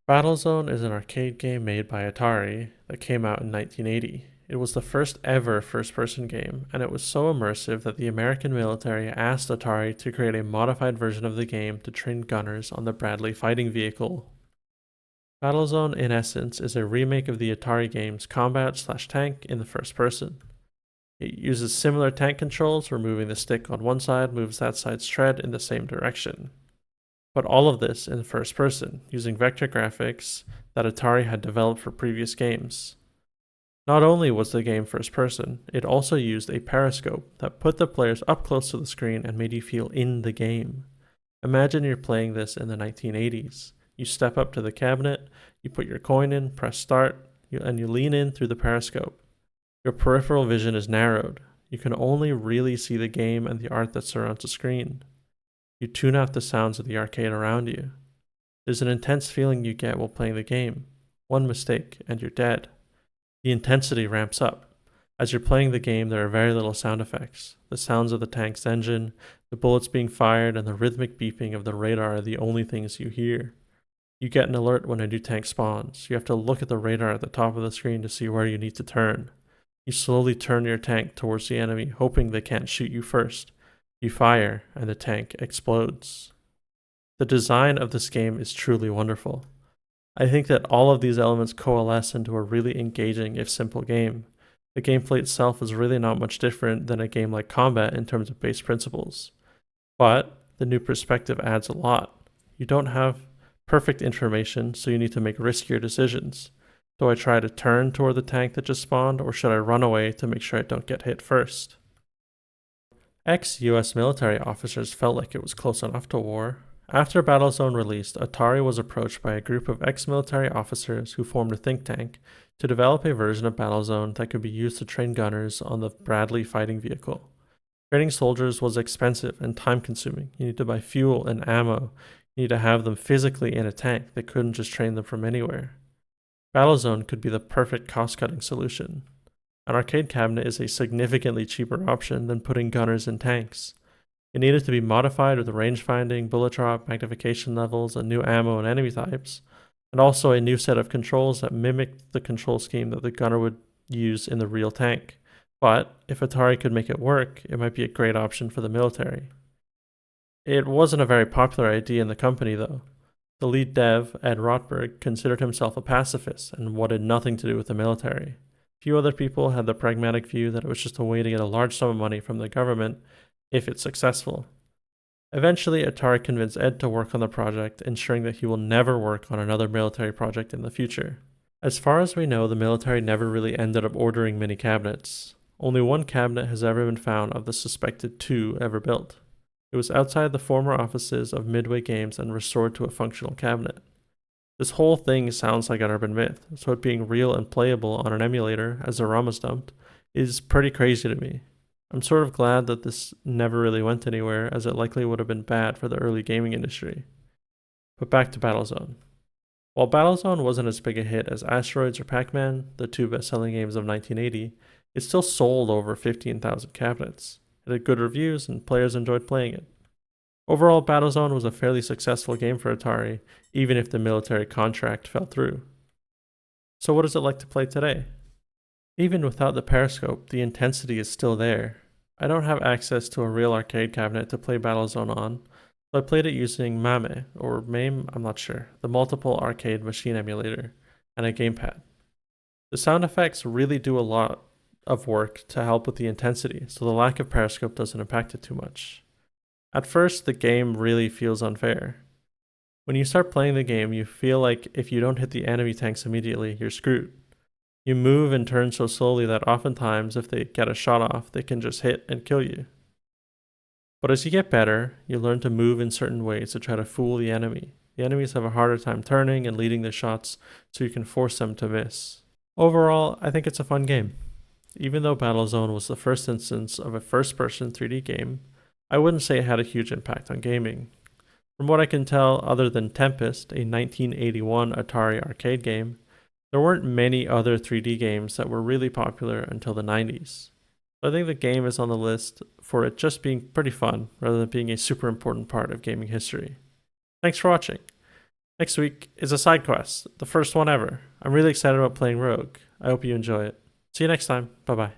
Battlezone is an arcade game made by Atari that came out in 1980. It was the first ever first-person game, and it was so immersive that the American military asked Atari to create a modified version of the game to train gunners on the Bradley fighting vehicle. Battlezone, in essence, is a remake of the Atari game's combat/tank in the first person. It uses similar tank controls, where moving the stick on one side moves that side's tread in the same direction. But all of this in first person, using vector graphics that Atari had developed for previous games. Not only was the game first person, it also used a periscope that put the players up close to the screen and made you feel in the game. Imagine you're playing this in the 1980s. You step up to the cabinet, you put your coin in, press start, and you lean in through the periscope. Your peripheral vision is narrowed. You can only really see the game and the art that surrounds the screen. You tune out the sounds of the arcade around you. There's an intense feeling you get while playing the game. One mistake, and you're dead. The intensity ramps up. As you're playing the game, there are very little sound effects. The sounds of the tank's engine, the bullets being fired, and the rhythmic beeping of the radar are the only things you hear. You get an alert when a new tank spawns. You have to look at the radar at the top of the screen to see where you need to turn. You slowly turn your tank towards the enemy, hoping they can't shoot you first. You fire, and the tank explodes. The design of this game is truly wonderful. I think that all of these elements coalesce into a really engaging, if simple game. The gameplay itself is really not much different than a game like Combat in terms of base principles. But the new perspective adds a lot. You don't have perfect information, so you need to make riskier decisions. Do I try to turn toward the tank that just spawned, or should I run away to make sure I don't get hit first? Ex-US military officers felt like it was close enough to war. After Battlezone released, Atari was approached by a group of ex-military officers who formed a think tank to develop a version of Battlezone that could be used to train gunners on the Bradley fighting vehicle. Training soldiers was expensive and time-consuming. You need to buy fuel and ammo. You need to have them physically in a tank. They couldn't just train them from anywhere. Battlezone could be the perfect cost-cutting solution. An arcade cabinet is a significantly cheaper option than putting gunners in tanks. It needed to be modified with range finding, bullet drop, magnification levels, and new ammo and enemy types, and also a new set of controls that mimicked the control scheme that the gunner would use in the real tank. But if Atari could make it work, it might be a great option for the military. It wasn't a very popular idea in the company, though. The lead dev, Ed Rotberg, considered himself a pacifist and wanted nothing to do with the military. Few other people had the pragmatic view that it was just a way to get a large sum of money from the government if it's successful. Eventually, Atari convinced Ed to work on the project, ensuring that he will never work on another military project in the future. As far as we know, the military never really ended up ordering many cabinets. Only one cabinet has ever been found of the suspected 2 ever built. It was outside the former offices of Midway Games and restored to a functional cabinet. This whole thing sounds like an urban myth, so it being real and playable on an emulator, as the ROM was dumped, is pretty crazy to me. I'm sort of glad that this never really went anywhere, as it likely would have been bad for the early gaming industry. But back to Battlezone. While Battlezone wasn't as big a hit as Asteroids or Pac-Man, the 2 best-selling games of 1980, it still sold over 15,000 cabinets. It had good reviews, and players enjoyed playing it. Overall, Battlezone was a fairly successful game for Atari, even if the military contract fell through. So what is it like to play today? Even without the periscope, the intensity is still there. I don't have access to a real arcade cabinet to play Battlezone on, so I played it using MAME, or MAME, I'm not sure, the multiple arcade machine emulator, and a gamepad. The sound effects really do a lot of work to help with the intensity, so the lack of periscope doesn't impact it too much. At first, the game really feels unfair. When you start playing the game, you feel like if you don't hit the enemy tanks immediately, you're screwed. You move and turn so slowly that oftentimes if they get a shot off, they can just hit and kill you. But as you get better, you learn to move in certain ways to try to fool the enemy. The enemies have a harder time turning and leading their shots, so you can force them to miss. Overall, I think it's a fun game. Even though Battlezone was the first instance of a first-person 3D game, I wouldn't say it had a huge impact on gaming. From what I can tell, other than Tempest, a 1981 Atari arcade game, there weren't many other 3D games that were really popular until the 90s. So I think the game is on the list for it just being pretty fun rather than being a super important part of gaming history. Thanks for watching. Next week is a side quest, the first one ever. I'm really excited about playing Rogue. I hope you enjoy it. See you next time. Bye bye.